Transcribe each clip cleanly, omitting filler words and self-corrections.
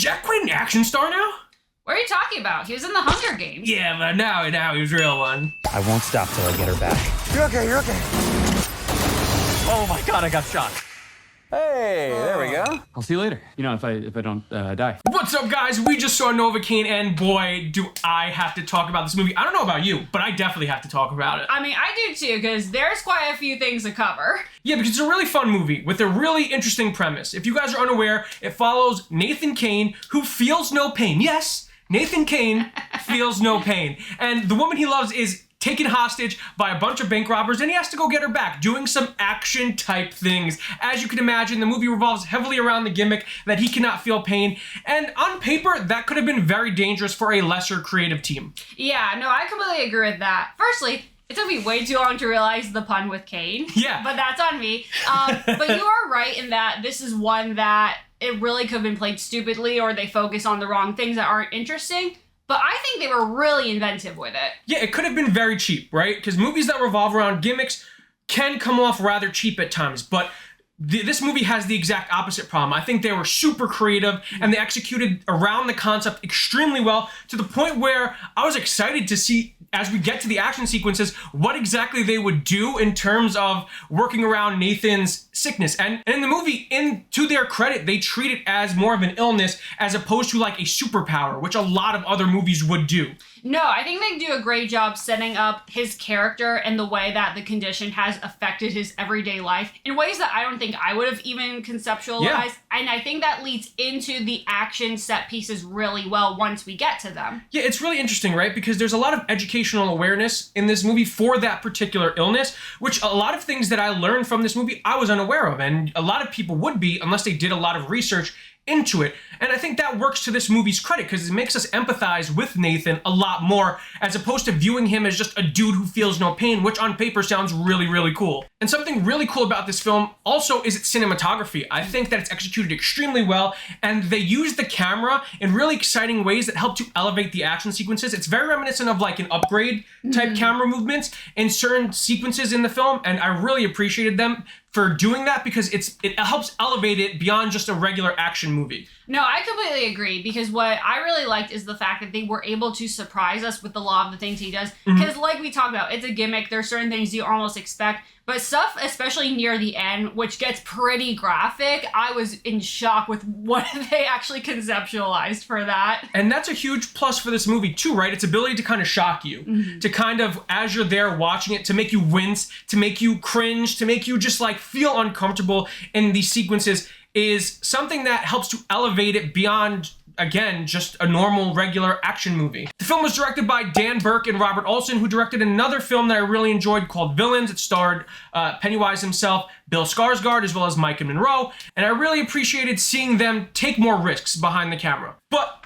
Jack Quaid an action star now? What are you talking about? He was in the Hunger Games. Yeah, but now he's real one. I won't stop till I get her back. You're okay. Oh my god, I got shot. Hey, there we go. I'll see you later. You know, if I don't die. What's up, guys? We just saw Novocaine, and boy, do I have to talk about this movie. I don't know about you, but I definitely have to talk about it. I mean, I do too, because there's quite a few things to cover. Yeah, because it's a really fun movie with a really interesting premise. If you guys are unaware, it follows Nathan Cain, who feels no pain. Yes, Nathan Cain feels no pain. And the woman he loves is taken hostage by a bunch of bank robbers, and he has to go get her back, doing some action-type things. As you can imagine, the movie revolves heavily around the gimmick that he cannot feel pain, and on paper, that could have been very dangerous for a lesser creative team. Yeah, no, I completely agree with that. Firstly, it took me way too long to realize the pun with Kane. Yeah. But that's on me. But you are right in that this is one that it really could have been played stupidly, or they focus on the wrong things that aren't interesting. But I think they were really inventive with it. Yeah, it could have been very cheap, right? Because movies that revolve around gimmicks can come off rather cheap at times, but this movie has the exact opposite problem. I think they were super creative, and they executed around the concept extremely well, to the point where I was excited to see, as we get to the action sequences, what exactly they would do in terms of working around Nathan's sickness. And in the movie, to their credit, they treat it as more of an illness as opposed to like a superpower, which a lot of other movies would do. No, I think they do a great job setting up his character and the way that the condition has affected his everyday life in ways that I don't think I would have even conceptualized. Yeah. And I think that leads into the action set pieces really well once we get to them. Yeah, it's really interesting, right? Because there's a lot of educational awareness in this movie for that particular illness, which a lot of things that I learned from this movie I was unaware of, and a lot of people would be unless they did a lot of research into it. And I think that works to this movie's credit, because it makes us empathize with Nathan a lot more, as opposed to viewing him as just a dude who feels no pain, which on paper sounds really, really cool. And something really cool about this film also is its cinematography. I think that it's executed extremely well, and they use the camera in really exciting ways that help to elevate the action sequences. It's very reminiscent of like an Upgrade type camera movements in certain sequences in the film, and I really appreciated them for doing that, because it helps elevate it beyond just a regular action movie. No, I completely agree, because what I really liked is the fact that they were able to surprise us with a lot of the things he does. Because like we talked about, it's a gimmick. There's certain things you almost expect, but stuff, especially near the end, which gets pretty graphic, I was in shock with what they actually conceptualized for that. And that's a huge plus for this movie too, right? Its ability to kind of shock you, to kind of, as you're there watching it, to make you wince, to make you cringe, to make you just like feel uncomfortable in these sequences, is something that helps to elevate it beyond, again, just a normal, regular action movie. The film was directed by Dan Burke and Robert Olson, who directed another film that I really enjoyed called Villains. It starred Pennywise himself, Bill Skarsgård, as well as Micah Monroe, and I really appreciated seeing them take more risks behind the camera. But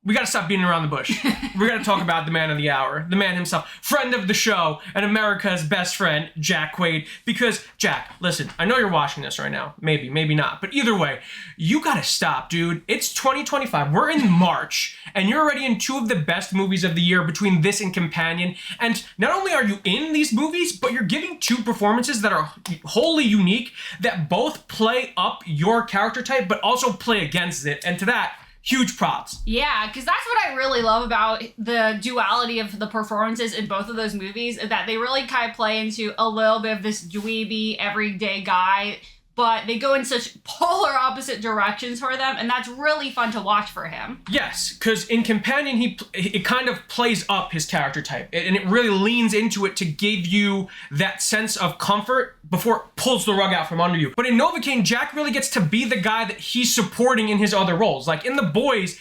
we gotta stop beating around the bush. We gotta talk about the man of the hour, the man himself, friend of the show, and America's best friend, Jack Quaid. Because, Jack, listen, I know you're watching this right now. Maybe, maybe not. But either way, you gotta stop, dude. It's 2025. We're in March, and you're already in two of the best movies of the year between this and Companion. And not only are you in these movies, but you're giving two performances that are wholly unique, that both play up your character type, but also play against it. And to that, huge props. Yeah, because that's what I really love about the duality of the performances in both of those movies, is that they really kind of play into a little bit of this dweeby, everyday guy, but they go in such polar opposite directions for them, and that's really fun to watch for him. Yes, because in Companion, it kind of plays up his character type, and it really leans into it to give you that sense of comfort before it pulls the rug out from under you. But in Novocaine, Jack really gets to be the guy that he's supporting in his other roles. Like in The Boys,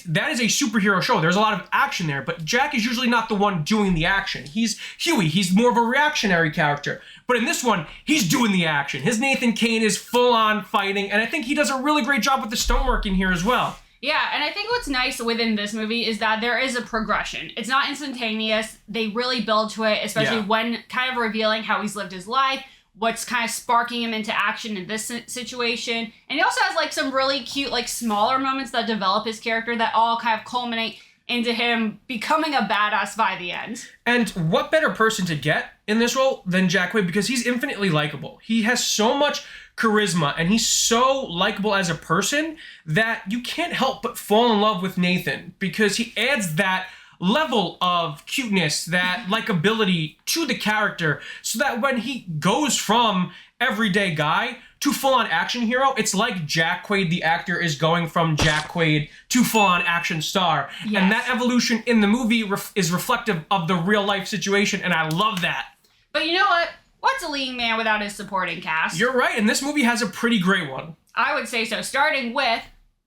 that is a superhero show. There's a lot of action there, but Jack is usually not the one doing the action. He's Huey. He's more of a reactionary character. But in this one, he's doing the action. His Nathan Cain is full-on fighting, and I think he does a really great job with the stonework in here as well. Yeah, and I think what's nice within this movie is that there is a progression. It's not instantaneous. They really build to it, especially when kind of revealing how he's lived his life, what's kind of sparking him into action in this situation. And he also has like some really cute, like smaller moments that develop his character that all kind of culminate into him becoming a badass by the end. And what better person to get in this role than Jack Quaid, because he's infinitely likable. He has so much charisma, and he's so likable as a person that you can't help but fall in love with Nathan, because he adds that level of cuteness, that likability to the character, so that when he goes from everyday guy to full-on action hero, it's like Jack Quaid, the actor, is going from Jack Quaid to full-on action star. Yes. And that evolution in the movie is reflective of the real-life situation, and I love that. But you know what? What's a leading man without his supporting cast? You're right, and this movie has a pretty great one. I would say so, starting with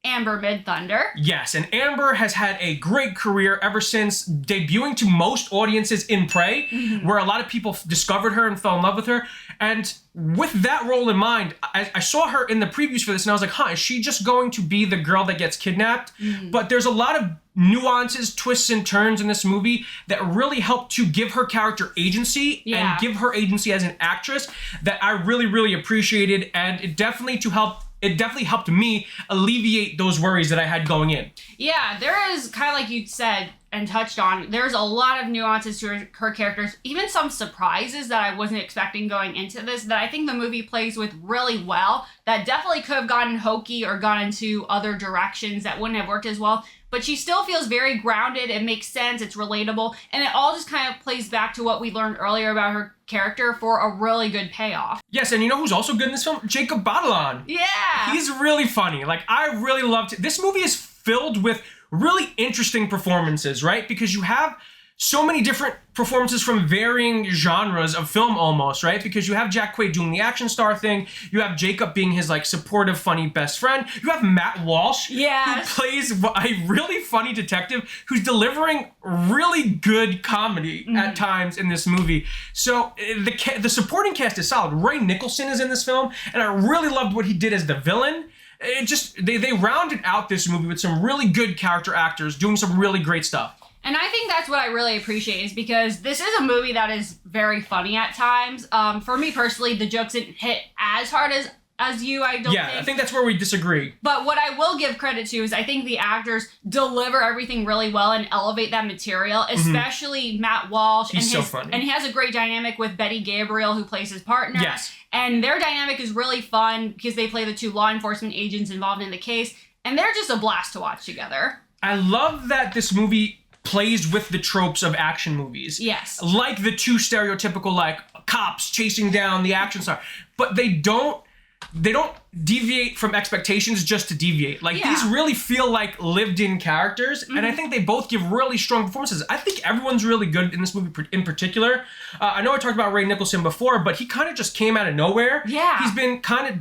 Amber Midthunder. Yes, and Amber has had a great career ever since debuting to most audiences in Prey, where a lot of people discovered her and fell in love with her. And with that role in mind, I saw her in the previews for this, and I was like, is she just going to be the girl that gets kidnapped? But there's a lot of nuances, twists, and turns in this movie that really help to give her character agency and give her agency as an actress that I really, really appreciated, and it definitely helped me alleviate those worries that I had going in. Yeah, there is, kind of like you said and touched on, there's a lot of nuances to her characters, even some surprises that I wasn't expecting going into this, that I think the movie plays with really well, that definitely could have gotten hokey or gone into other directions that wouldn't have worked as well. But she still feels very grounded, it makes sense, it's relatable, and it all just kind of plays back to what we learned earlier about her character for a really good payoff. Yes, and you know who's also good in this film? Jacob Batalon. Yeah! He's really funny. Like, I really loved it. This movie is filled with really interesting performances, right? Because you have so many different performances from varying genres of film almost, right? Because you have Jack Quaid doing the action star thing. You have Jacob being his, like, supportive, funny best friend. You have Matt Walsh, who plays a really funny detective who's delivering really good comedy at times in this movie. So the supporting cast is solid. Nicholson is in this film, and I really loved what he did as the villain. It just, they rounded out this movie with some really good character actors doing some really great stuff. And I think that's what I really appreciate, is because this is a movie that is very funny at times. For me personally, the jokes didn't hit as hard as you, I don't think. Yeah, I think that's where we disagree. But what I will give credit to is I think the actors deliver everything really well and elevate that material, especially Matt Walsh. He's so funny. And he has a great dynamic with Betty Gabriel, who plays his partner. Yes. And their dynamic is really fun because they play the two law enforcement agents involved in the case. And they're just a blast to watch together. I love that this movie plays with the tropes of action movies. Yes. Like the two stereotypical, like, cops chasing down the action star. But they don't deviate from expectations just to deviate. Like, these really feel like lived-in characters, and I think they both give really strong performances. I think everyone's really good in this movie in particular. I know I talked about Nicholson before, but he kind of just came out of nowhere. Yeah. He's been kind of,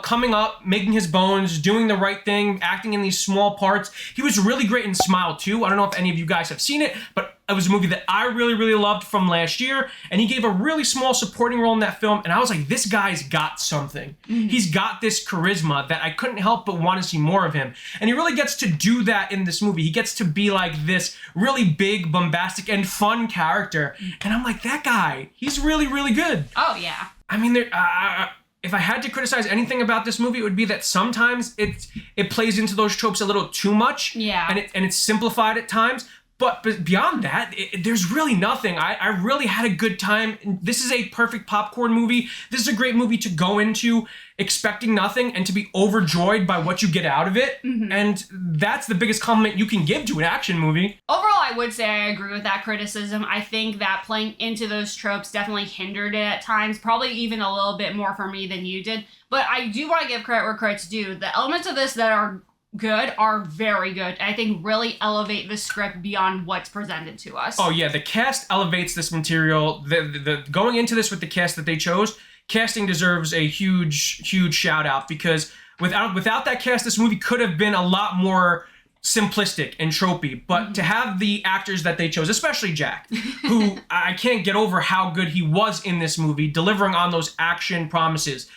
coming up, making his bones, doing the right thing, acting in these small parts. He was really great in Smile 2. I don't know if any of you guys have seen it, but it was a movie that I really, really loved from last year, and he gave a really small supporting role in that film, and I was like, this guy's got something. He's got this charisma that I couldn't help but want to see more of him, and he really gets to do that in this movie. He gets to be like this really big, bombastic, and fun character, and I'm like, that guy, he's really, really good. Oh, yeah. I mean, if I had to criticize anything about this movie, it would be that sometimes it plays into those tropes a little too much, and it's simplified at times. But beyond that, there's really nothing. I really had a good time. This is a perfect popcorn movie. This is a great movie to go into expecting nothing and to be overjoyed by what you get out of it. And that's the biggest compliment you can give to an action movie. Overall, I would say I agree with that criticism. I think that playing into those tropes definitely hindered it at times, probably even a little bit more for me than you did. But I do want to give credit where credit's due. The elements of this that are good are very good. I think really elevate the script beyond what's presented to us. Oh yeah, the cast elevates this material. The going into this with the cast that they chose, casting deserves a huge shout out, because without that cast, this movie could have been a lot more simplistic and tropey. But to have the actors that they chose, especially Jack, who I can't get over how good he was in this movie, delivering on those action promises,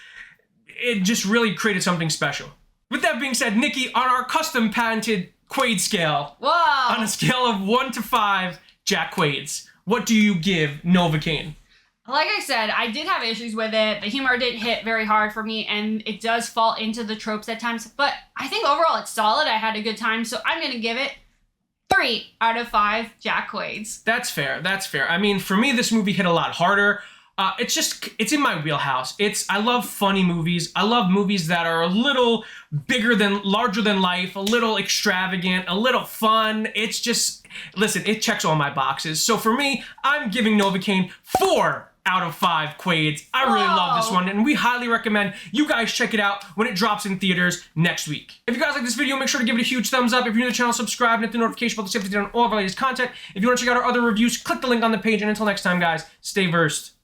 it just really created something special. With that being said, Nikki, on our custom patented Quaid scale, on a scale of 1 to 5 Jack Quaids, what do you give Novocaine? Like I said, I did have issues with it. The humor didn't hit very hard for me, and it does fall into the tropes at times. But I think overall it's solid. I had a good time, so I'm going to give it 3 out of 5 Jack Quaids. That's fair. I mean, for me, this movie hit a lot harder. it's in my wheelhouse. I love funny movies. I love movies that are a little larger than life, a little extravagant, a little fun. It's just, listen, it checks all my boxes. So for me, I'm giving Novocaine 4 out of 5 Quaids. I really love this one, and we highly recommend you guys check it out when it drops in theaters next week. If you guys like this video, make sure to give it a huge thumbs up. If you're new to the channel, subscribe and hit the notification bell to stay updated on all of our latest content. If you want to check out our other reviews, click the link on the page, and until next time, guys, stay versed.